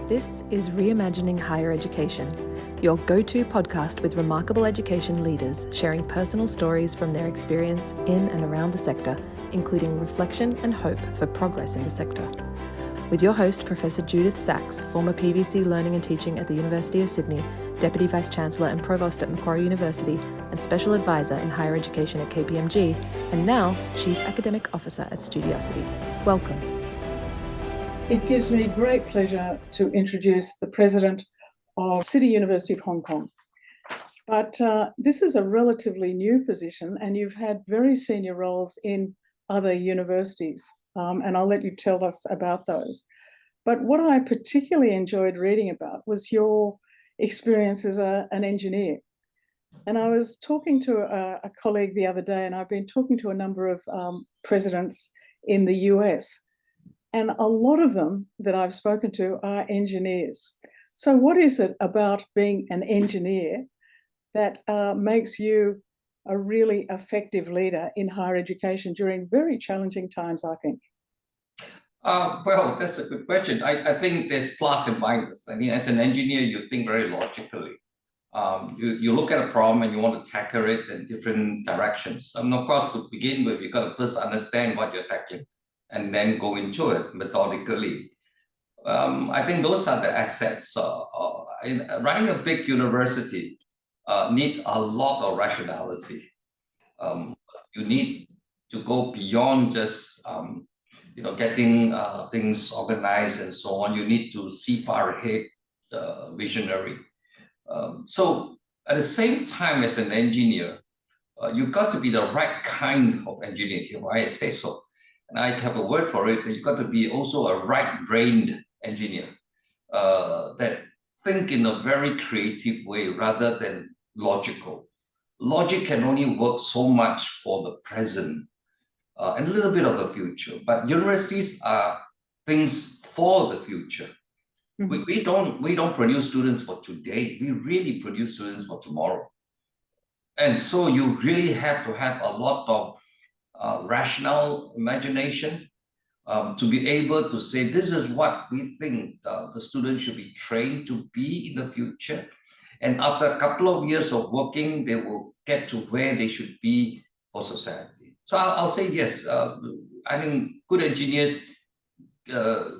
This is Reimagining Higher Education, your go-to podcast with remarkable education leaders sharing personal stories from their experience in and around the sector, including reflection and hope for progress in the sector. With your host, Professor Judyth Sachs, former PVC Learning and Teaching at the University of Sydney, Deputy Vice-Chancellor and Provost at Macquarie University, and Special Advisor in Higher Education at KPMG, and now Chief Academic Officer at Studiosity. Welcome. It gives me great pleasure to introduce the President of City University of Hong Kong. But this is a relatively new position, and you've had very senior roles in other universities, and I'll let you tell us about those. But what I particularly enjoyed reading about was your experience as an engineer. And I was talking to a colleague the other day, and I've been talking to a number of presidents in the US. And a lot of them that I've spoken to are engineers. So what is it about being an engineer that makes you a really effective leader in higher education during very challenging times, I think? Well, that's a good question. I think there's plus and minus. I mean, as an engineer, you think very logically. You look at a problem and you want to tackle it in different directions. And of course, to begin with, you've got to first understand what you're tackling and then go into it methodically. I think those are the assets. Running a big university need a lot of rationality. You need to go beyond just getting things organized and so on. You need to see far ahead, visionary. So at the same time, as an engineer, you've got to be the right kind of engineer here. Why I say so? And I have a word for it. You've got to be also a right-brained engineer that think in a very creative way rather than logical. Logic can only work so much for the present and a little bit of the future. But universities are things for the future. Mm-hmm. We don't produce students for today. We really produce students for tomorrow. And so you really have to have a lot of rational imagination to be able to say, this is what we think the students should be trained to be in the future. And after a couple of years of working, they will get to where they should be for society. So I'll say yes. I mean, good engineers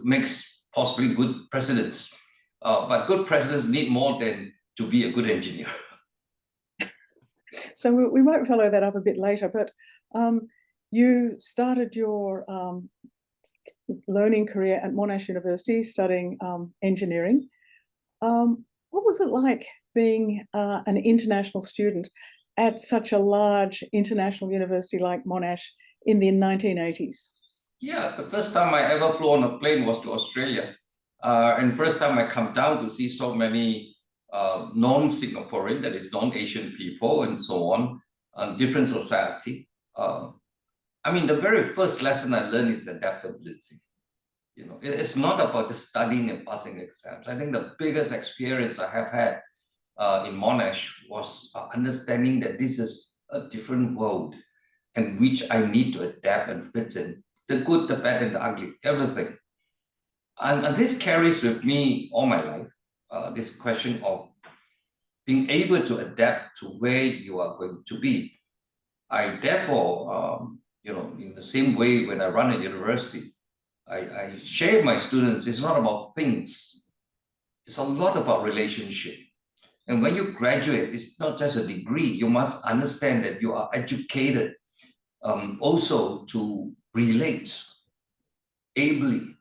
makes possibly good presidents, but good presidents need more than to be a good engineer. So we might follow that up a bit later, but you started your learning career at Monash University studying engineering. What was it like being an international student at such a large international university like Monash in the 1980s? Yeah, the first time I ever flew on a plane was to Australia. And first time I come down to see so many non-Singaporean, that is non-Asian people and so on, different society. I mean, the very first lesson I learned is adaptability. It's not about just studying and passing exams. I think the biggest experience I have had in Monash was understanding that this is a different world in which I need to adapt and fit in. The good, the bad, and the ugly, everything. And this carries with me all my life, this question of being able to adapt to where you are going to be. I therefore, in the same way when I run a university, I share with my students, it's not about things. It's a lot about relationship. And when you graduate, it's not just a degree. You must understand that you are educated also to relate ably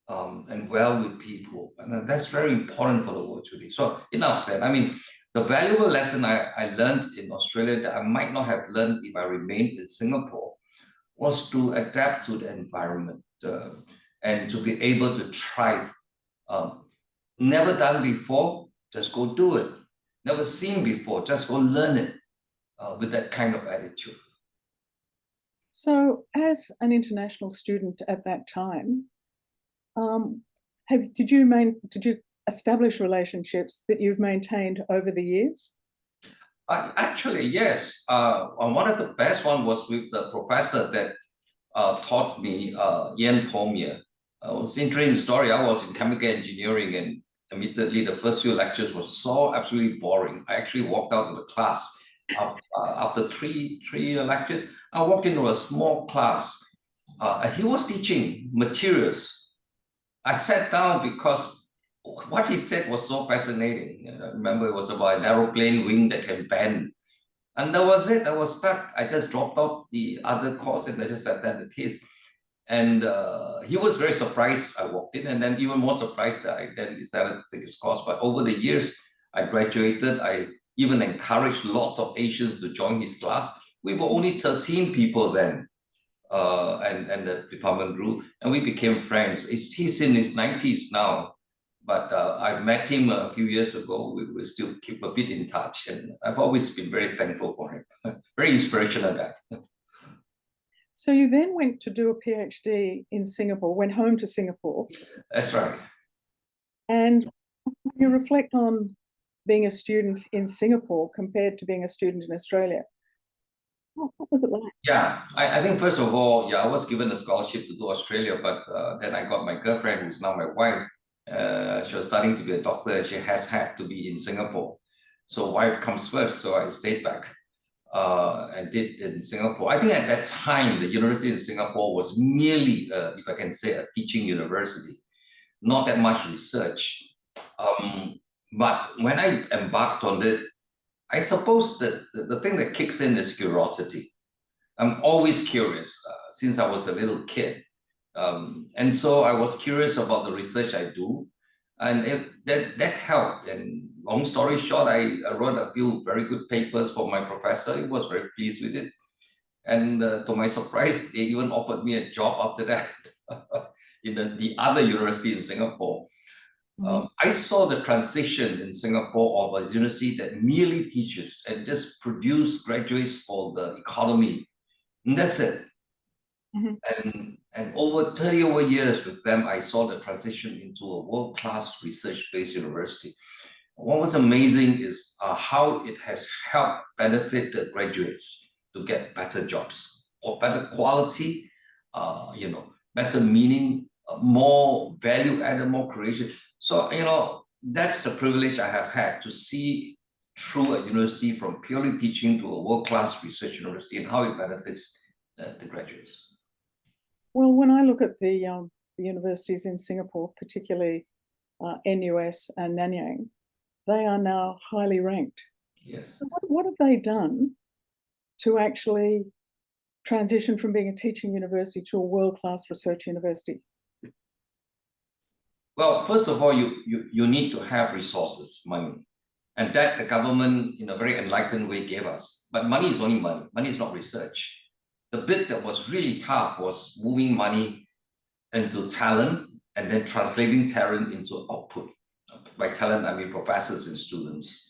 and well with people. And that's very important for the world today. So enough said. I mean, the valuable lesson I learned in Australia that I might not have learned if I remained in Singapore was to adapt to the environment and to be able to thrive. Never done before, just go do it. Never seen before, just go learn it with that kind of attitude. So as an international student at that time, did you establish relationships that you've maintained over the years? Actually, yes. One of the best one was with the professor that taught me, Ian Pomier, was interesting story. I was in chemical engineering, and admittedly, the first few lectures were so absolutely boring. I actually walked out of the class after three lectures. I walked into a small class. He was teaching materials. I sat down because what he said was so fascinating. I remember it was about an aeroplane wing that can bend. And that was it. I was stuck. I just dropped off the other course and I just sat there at the case. And he was very surprised I walked in, and then even more surprised that I then decided to take his course. But over the years, I graduated. I even encouraged lots of Asians to join his class. We were only 13 people then. And the department grew, and we became friends. He's in his 90s now, but I met him a few years ago. We still keep a bit in touch, and I've always been very thankful for him. Very inspirational guy. So you then went to do a PhD in Singapore, went home to Singapore. That's right. And you reflect on being a student in Singapore compared to being a student in Australia. What was it like? Yeah, I think first of all, yeah, I was given a scholarship to do Australia, but then I got my girlfriend, who's now my wife. She was starting to be a doctor. She has had to be in Singapore. So wife comes first. So I stayed back and did in Singapore. I think at that time, the university in Singapore was merely, if I can say, a teaching university, not that much research. But when I embarked on it, I suppose that the thing that kicks in is curiosity. I'm always curious since I was a little kid. And so I was curious about the research I do. And that helped. And long story short, I wrote a few very good papers for my professor. He was very pleased with it. And to my surprise, they even offered me a job after that in the other university in Singapore. I saw the transition in Singapore of a university that merely teaches and just produce graduates for the economy. And that's it. And over 30 over years with them, I saw the transition into a world-class research-based university. What was amazing is how it has helped benefit the graduates to get better jobs, or better quality, better meaning, more value added, more creation. So, that's the privilege I have had to see through a university from purely teaching to a world-class research university and how it benefits the graduates. Well, when I look at the universities in Singapore, particularly NUS and Nanyang, they are now highly ranked. Yes. So what have they done to actually transition from being a teaching university to a world-class research university? Well, first of all, you need to have resources, money. And that the government, in a very enlightened way, gave us. But money is only money. Money is not research. The bit that was really tough was moving money into talent and then translating talent into output. By talent, I mean professors and students.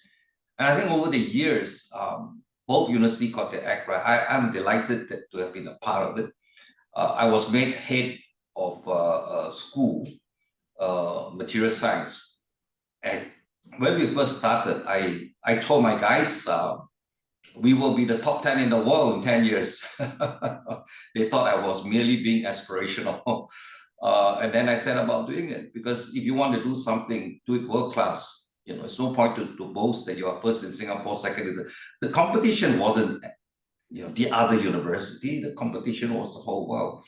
And I think over the years, both universities got their act right. I'm delighted to have been a part of it. I was made head of a school, material science. And when we first started, I told my guys, we will be the top 10 in the world in 10 years. They thought I was merely being aspirational. And then I set about doing it, because if you want to do something, do it world class. It's no point to boast that you are first in Singapore, second is the competition wasn't the other university, the competition was the whole world.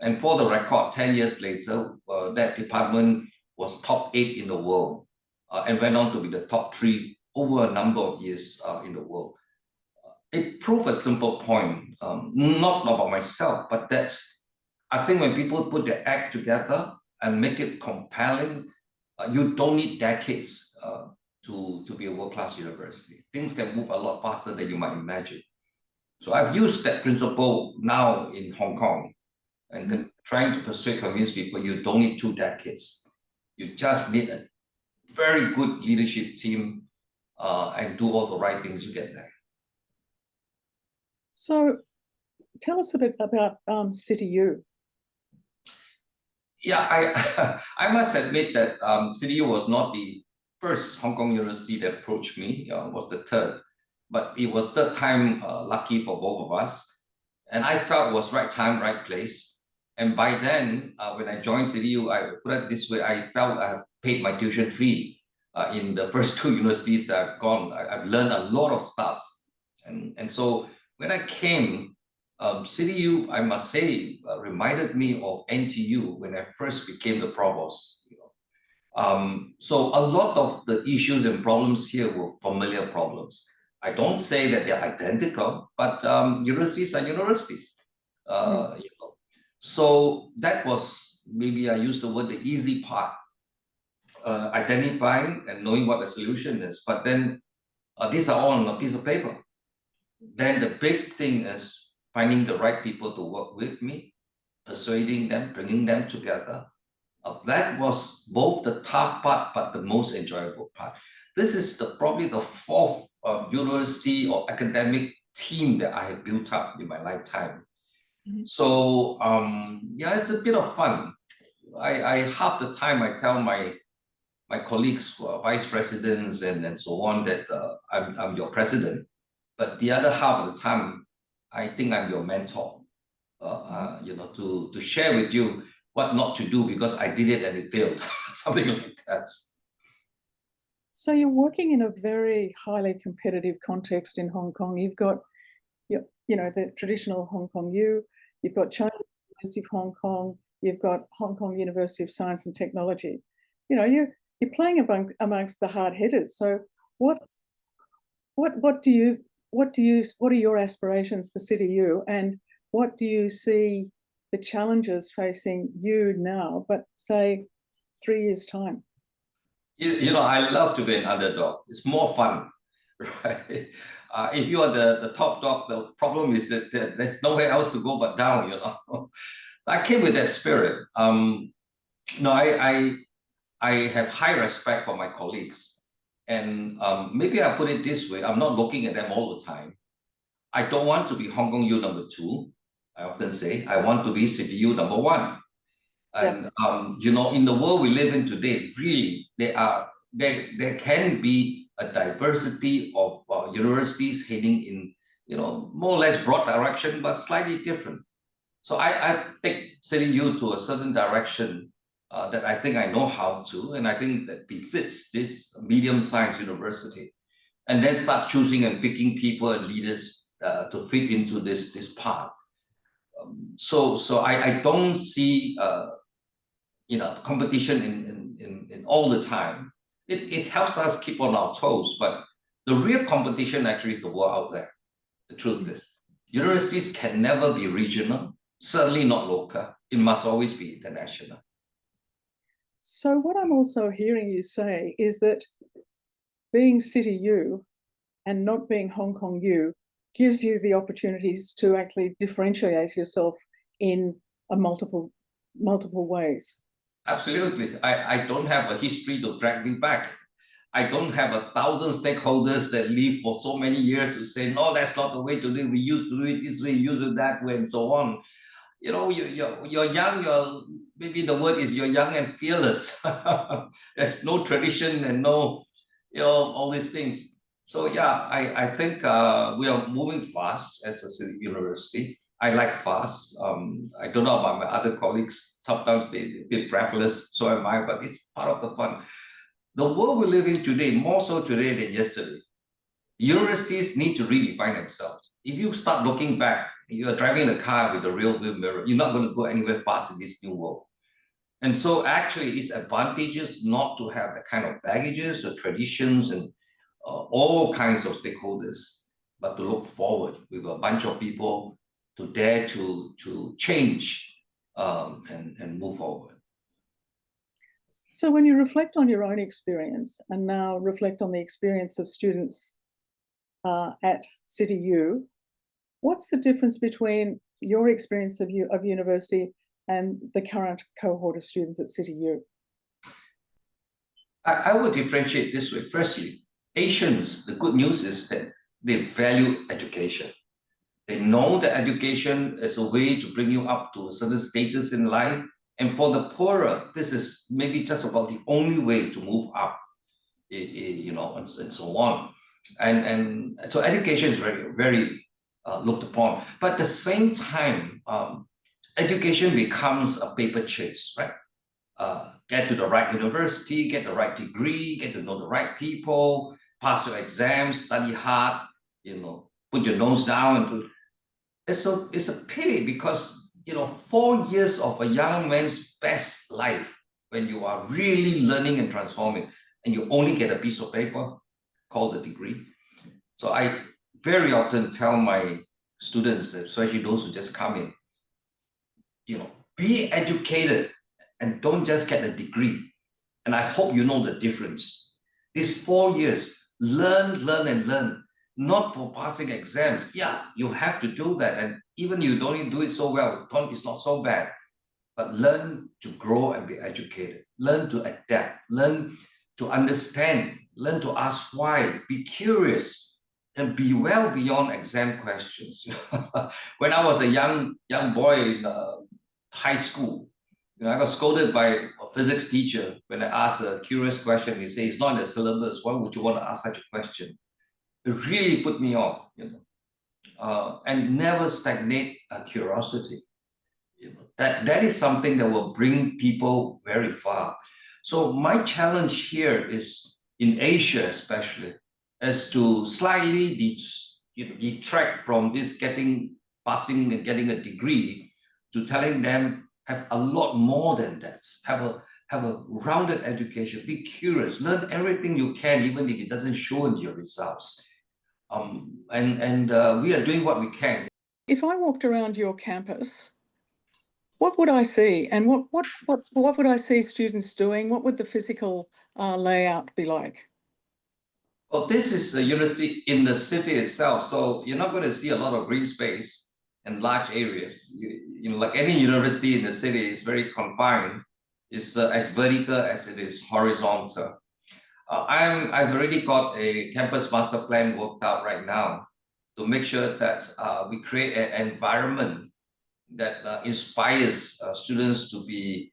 And for the record, 10 years later, that department was top 8 in the world and went on to be the top 3 over a number of years in the world. It proved a simple point, not about myself, but I think when people put their act together and make it compelling, you don't need decades to be a world-class university. Things can move a lot faster than you might imagine. So I've used that principle now in Hong Kong and trying to convince people you don't need 2 decades. You just need a very good leadership team and do all the right things, you get there. So tell us a bit about CityU. Yeah, I must admit that CityU was not the first Hong Kong university that approached me. It was the third, but it was third time lucky for both of us. And I felt it was right time, right place. And by then, when I joined CityU, I put it this way, I felt I have paid my tuition fee in the first two universities that I've gone. I've learned a lot of stuff. And so when I came, CityU, I must say, reminded me of NTU when I first became the provost. So a lot of the issues and problems here were familiar problems. I don't say that they're identical, but universities are universities. So that was, maybe I use the word, the easy part, identifying and knowing what the solution is. But then these are all on a piece of paper. Then the big thing is finding the right people to work with me, persuading them, bringing them together. That was both the tough part, but the most enjoyable part. This is probably the fourth university or academic team that I have built up in my lifetime. So yeah, it's a bit of fun. I half the time I tell my colleagues, vice presidents and so on, that I'm your president. But the other half of the time, I think I'm your mentor. To share with you what not to do because I did it and it failed, something like that. So you're working in a very highly competitive context in Hong Kong. You've got, the traditional Hong Kong U, you've got China University of Hong Kong, you've got Hong Kong University of Science and Technology. You're playing amongst the hard hitters. So what are your aspirations for CityU, and what do you see the challenges facing you now, but say 3 years' time? I love to be an underdog. It's more fun, right? If you are the top dog, the problem is that there's nowhere else to go but down, I came with that spirit. I have high respect for my colleagues. And maybe I put it this way, I'm not looking at them all the time. I don't want to be Hong Kong U number 2. I often say, I want to be CityU number 1. And in the world we live in today, really, there can be a diversity of universities heading in, more or less broad direction, but slightly different. So I take CityU to a certain direction that I think I know how to, and I think that befits this medium-sized university. And then start choosing and picking people and leaders to fit into this path. So I don't see competition in all the time. It helps us keep on our toes, but the real competition actually is the world out there. The truth is, universities can never be regional, certainly not local. It must always be international. So what I'm also hearing you say is that being CityU and not being Hong Kong U gives you the opportunities to actually differentiate yourself in a multiple ways. Absolutely. I don't have a history to drag me back. I don't have 1,000 stakeholders that live for so many years to say, no, that's not the way to do it. We used to do it this way, use it that way, and so on. You're young, maybe the word is you're young and fearless. There's no tradition and no, all these things. So yeah, I think we are moving fast as a city university. I like fast. I don't know about my other colleagues. Sometimes they're a bit breathless, so am I, but it's part of the fun. The world we live in today, more so today than yesterday, universities need to redefine themselves. If you start looking back, you're driving a car with a rear view mirror, you're not going to go anywhere fast in this new world. And so actually it's advantageous not to have the kind of baggages, the traditions, and all kinds of stakeholders, but to look forward with a bunch of people to dare to change and move forward. So when you reflect on your own experience and now reflect on the experience of students at CityU, what's the difference between your experience of university and the current cohort of students at CityU? I would differentiate this way. Firstly, Asians, the good news is that they value education. They know that education is a way to bring you up to a certain status in life. And for the poorer, this is maybe just about the only way to move up, and so on. And so education is very, very looked upon. But at the same time, education becomes a paper chase, right? Get to the right university, get the right degree, get to know the right people, pass your exams, study hard, put your nose down. It's a pity because, 4 years of a young man's best life when you are really learning and transforming, and you only get a piece of paper called a degree. So I very often tell my students, especially those who just come in, be educated and don't just get a degree. And I hope you know the difference. These 4 years, learn, and learn, not for passing exams. Yeah, you have to do that. And even you don't do it so well, it's not so bad. But learn to grow and be educated. Learn to adapt. Learn to understand. Learn to ask why. Be curious and be well beyond exam questions. When I was a young boy in high school, I got scolded by a physics teacher when I asked a curious question. He said, "It's not in the syllabus. Why would you want to ask such a question?" It really put me off, and never stagnate curiosity. That is something that will bring people very far. So my challenge here is in Asia, especially, is to slightly detract from this passing and getting a degree, to telling them have a lot more than that. Have a rounded education. Be curious. Learn everything you can, even if it doesn't show in your results. We are doing what we can. If I walked around your campus, what would I see? And what would I see students doing? What would the physical layout be like? Well, this is a university in the city itself, so you're not going to see a lot of green space and large areas. Like any university in the city, is very confined. It's as vertical as it is horizontal. I've already got a campus master plan worked out right now to make sure that we create an environment that inspires students to be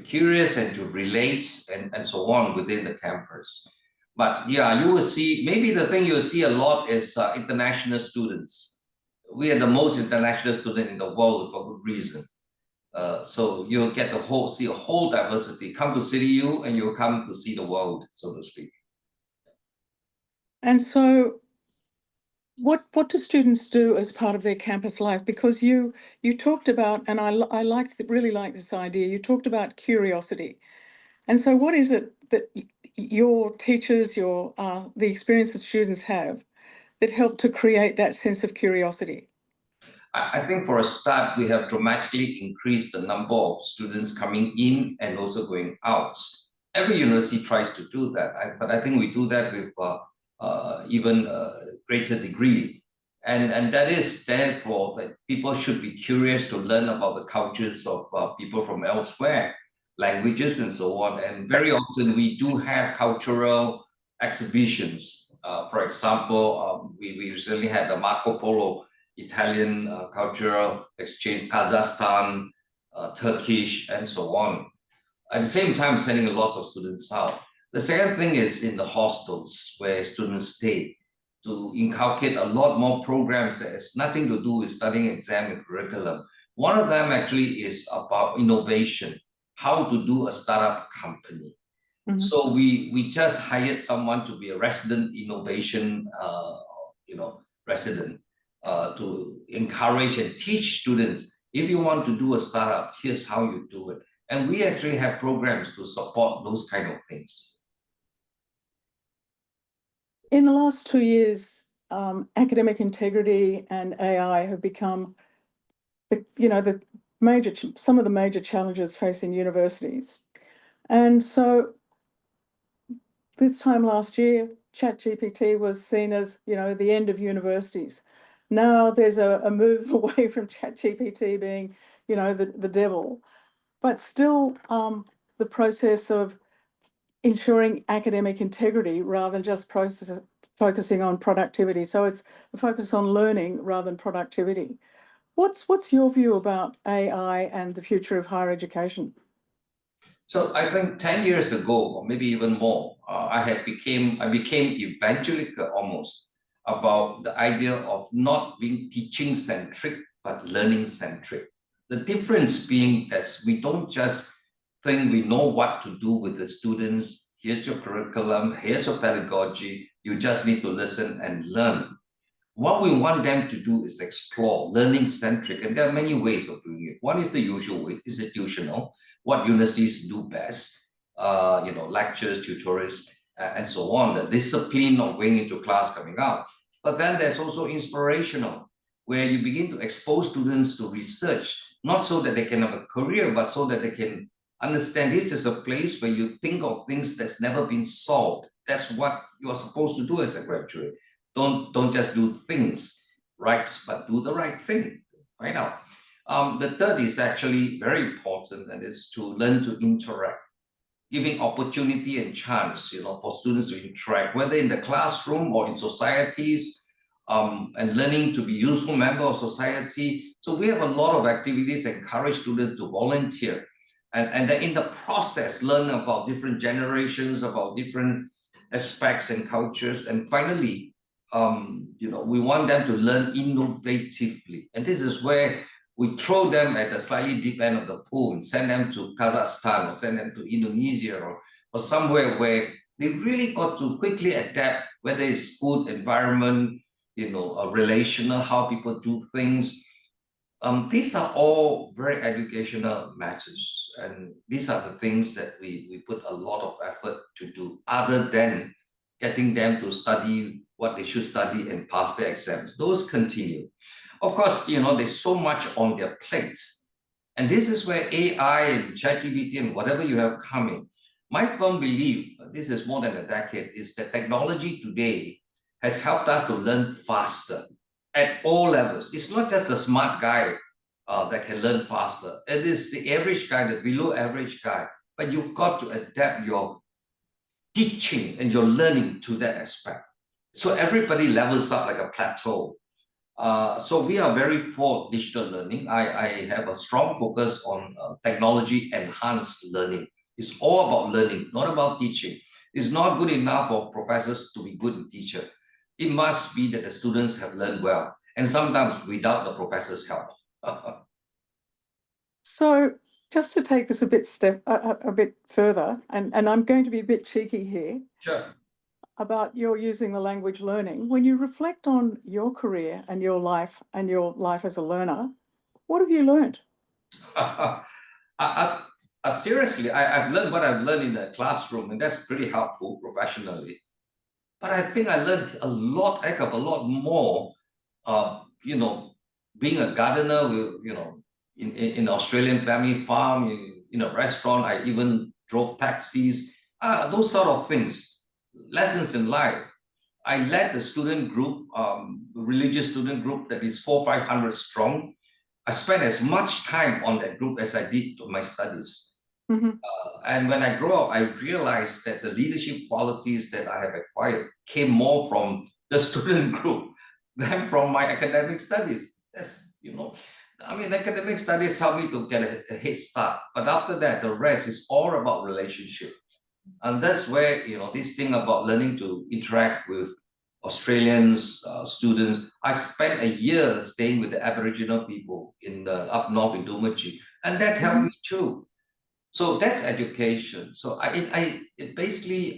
curious and to relate and so on within the campus. But yeah, you will see, maybe the thing you'll see a lot is international students. We are the most international student in the world for good reason. So you'll get see a whole diversity. Come to CityU and you'll come to see the world, so to speak. And so what do students do as part of their campus life? Because you talked about, and I really like this idea, you talked about curiosity. And so what is it that your teachers, the experience that students have that help to create that sense of curiosity? I think for a start, we have dramatically increased the number of students coming in and also going out. Every university tries to do that, but I think we do that with even a greater degree. And that is therefore that people should be curious to learn about the cultures of people from elsewhere, languages and so on. And very often we do have cultural exhibitions. For example, we recently had the Marco Polo Italian cultural exchange, Kazakhstan, Turkish, and so on. At the same time, sending lots of students out. The second thing is in the hostels where students stay, to inculcate a lot more programs that has nothing to do with studying exam and curriculum. One of them actually is about innovation, how to do a startup company. Mm-hmm. So we just hired someone to be a resident innovation, resident. To encourage and teach students, if you want to do a startup, here's how you do it. And we actually have programs to support those kind of things. In the last 2 years, academic integrity and AI have become, some of the major challenges facing universities. And so this time last year, ChatGPT was seen as, the end of universities. Now there's a move away from ChatGPT being, the devil, but still the process of ensuring academic integrity rather than just focusing on productivity. So it's a focus on learning rather than productivity. What's your view about AI and the future of higher education? So I think 10 years ago, or maybe even more, I became evangelical almost about the idea of not being teaching-centric, but learning-centric. The difference being that we don't just think we know what to do with the students. Here's your curriculum, here's your pedagogy. You just need to listen and learn. What we want them to do is explore, learning-centric, and there are many ways of doing it. One is the usual way, institutional, what universities do best, lectures, tutorials, and so on, the discipline of going into class coming out. But then there's also inspirational, where you begin to expose students to research, not so that they can have a career, but so that they can understand this is a place where you think of things that's never been solved. That's what you are supposed to do as a graduate. Don't just do things right, but do the right thing. Find out. The third is actually very important, and is to learn to interact, giving opportunity and chance, for students to interact, whether in the classroom or in societies, and learning to be useful member of society. So we have a lot of activities that encourage students to volunteer, and then in the process learn about different generations, about different aspects and cultures, and finally, we want them to learn innovatively, and this is where we throw them at the slightly deep end of the pool and send them to Kazakhstan or send them to Indonesia or somewhere where they really got to quickly adapt, whether it's food, environment, relational, how people do things. These are all very educational matters, and these are the things that we put a lot of effort to do, other than getting them to study what they should study and pass their exams. Those continue. Of course, there's so much on their plates. And this is where AI and ChatGPT and whatever you have coming. My firm belief, this is more than a decade, is that technology today has helped us to learn faster at all levels. It's not just a smart guy that can learn faster. It is the average guy, the below average guy. But you've got to adapt your teaching and your learning to that aspect. So everybody levels up like a plateau. So we are very for digital learning. I have a strong focus on technology enhanced learning. It's all about learning, not about teaching. It's not good enough for professors to be good teachers. It must be that the students have learned well, and sometimes without the professor's help. So just to take this a bit further, and I'm going to be a bit cheeky here. Sure. About your using the language learning. When you reflect on your career and your life as a learner, what have you learned? Seriously, I've learned what I've learned in the classroom, and that's pretty helpful professionally. But I think I learned a heck of a lot more, being a gardener, in Australian family farm, in a restaurant. I even drove taxis, those sort of things. Lessons in life. I led the student group, religious student group that is 400-500 strong. I spent as much time on that group as I did to my studies. Mm-hmm. And when I grew up, I realized that the leadership qualities that I have acquired came more from the student group than from my academic studies. That's, academic studies helped me to get a head start. But after that, the rest is all about relationship. And that's where, this thing about learning to interact with Australians, students. I spent a year staying with the Aboriginal people in up north in Dumachi, and that helped me too. So that's education. So it basically,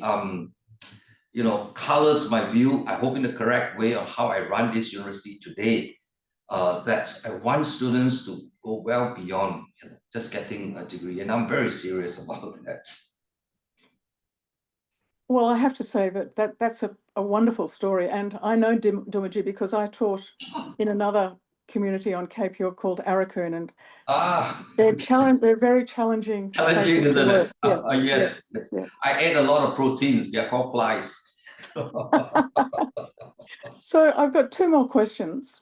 colors my view, I hope in the correct way, on how I run this university today. That's I want students to go well beyond just getting a degree, and I'm very serious about that. Well, I have to say that's a wonderful story, and I know Dumaji because I taught in another community on Cape York called Arakun, and they're very challenging. Challenging, isn't it? Yes. I ate a lot of proteins. They're called flies. So I've got two more questions.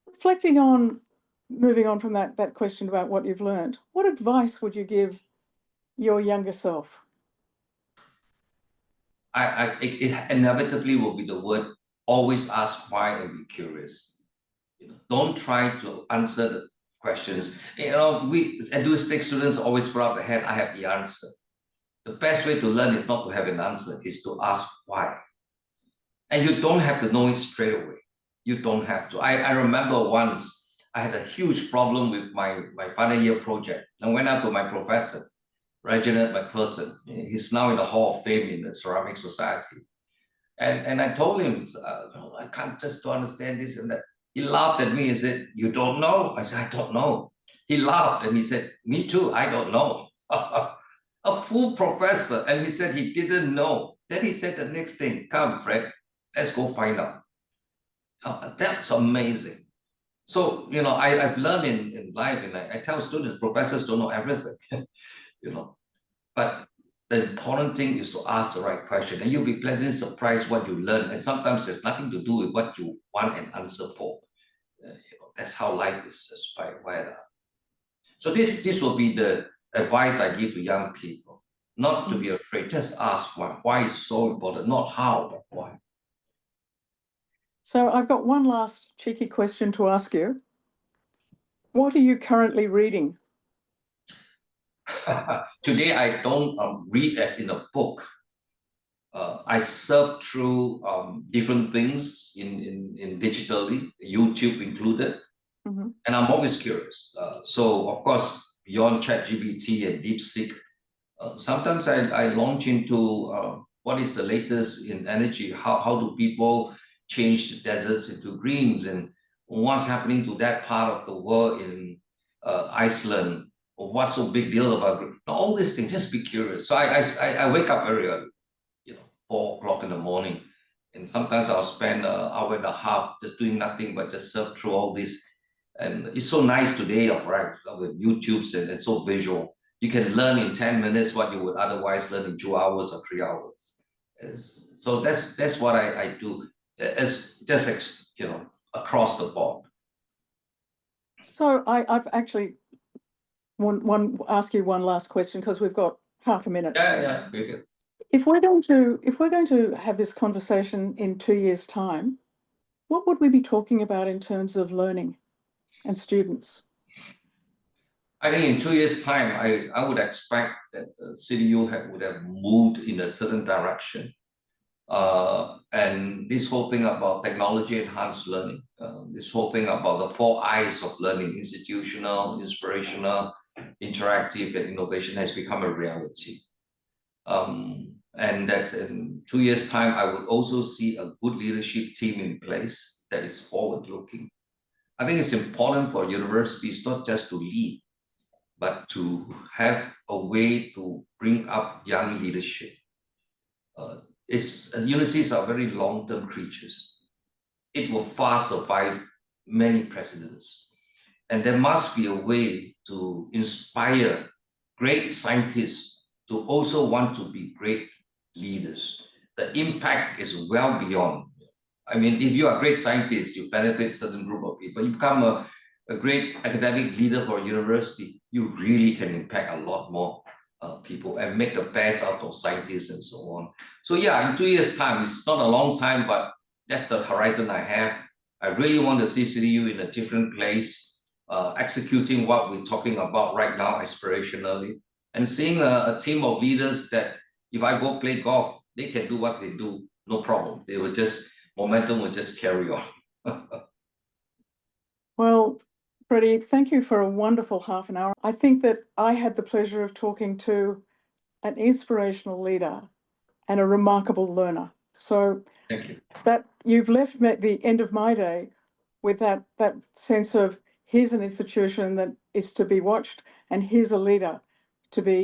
Reflecting on, moving on from that question about what you've learned, what advice would you give your younger self? It inevitably will be the word, always ask why and be curious. Don't try to answer the questions. We enthusiastic students always put up the hand, I have the answer. The best way to learn is not to have an answer, is to ask why. And you don't have to know it straight away. You don't have to. I remember once I had a huge problem with my final year project. I went up to my professor, Reginald McPherson. He's now in the Hall of Fame in the Ceramic Society. And I told him, I can't just understand this and that. He laughed at me and said, "You don't know?" I said, "I don't know." He laughed and he said, "Me too, I don't know." A full professor, and he said he didn't know. Then he said the next thing, "Come, Fred, let's go find out." That's amazing. So, I've learned in life, and I tell students, professors don't know everything, but the important thing is to ask the right question, and you'll be pleasantly surprised what you learn. And sometimes there's nothing to do with what you want an answer for. That's how life is. That's why. So this will be the advice I give to young people: not to be afraid. Just ask why. Why is so important? Not how, but why. So I've got one last cheeky question to ask you. What are you currently reading? Today, I don't read as in a book. I surf through different things in digitally, YouTube included, and I'm always curious. So, of course, beyond ChatGPT and DeepSeek, sometimes I launch into what is the latest in energy. How do people change the deserts into greens, and what's happening to that part of the world in Iceland? Or what's so big deal about all these things? Just be curious. So I wake up very early, 4 o'clock in the morning, and sometimes I'll spend an hour and a half just doing nothing but just surf through all this. And it's so nice today, right, with YouTubes and it's so visual. You can learn in 10 minutes what you would otherwise learn in 2 hours or 3 hours. So that's what I do. It's just across the board. So I've actually ask you one last question, because we've got half a minute. Yeah, very good. If we're going to have this conversation in 2 years' time, what would we be talking about in terms of learning and students? I think in 2 years' time, I would expect that CityU would have moved in a certain direction. And this whole thing about technology enhanced learning, this whole thing about the 4 I's of learning: institutional, inspirational, interactive, and innovation, has become a reality. And that in 2 years' time, I would also see a good leadership team in place that is forward-looking. I think it's important for universities not just to lead, but to have a way to bring up young leadership. Universities are very long-term creatures. It will far survive many presidents. And there must be a way to inspire great scientists to also want to be great leaders. The impact is well beyond. I mean, if you are a great scientist, you benefit a certain group of people. You become a great academic leader for a university, you really can impact a lot more people and make the best out of scientists and so on. So yeah, in 2 years' time, it's not a long time, but that's the horizon I have. I really want to see CityU in a different place, executing what we're talking about right now aspirationally, and seeing a team of leaders that if I go play golf, they can do what they do, no problem. Momentum will just carry on. Well, Freddy, thank you for a wonderful half an hour. I think that I had the pleasure of talking to an inspirational leader and a remarkable learner. So Thank you. That you've left me at the end of my day with that sense of, here's an institution that is to be watched, and here's a leader to be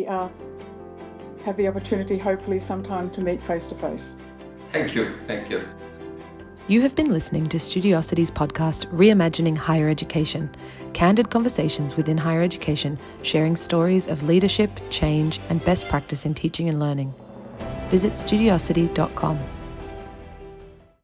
have the opportunity, hopefully sometime, to meet face to face. Thank you. You have been listening to Studiosity's podcast, Reimagining Higher Education, candid conversations within higher education, sharing stories of leadership, change, and best practice in teaching and learning. Visit studiosity.com.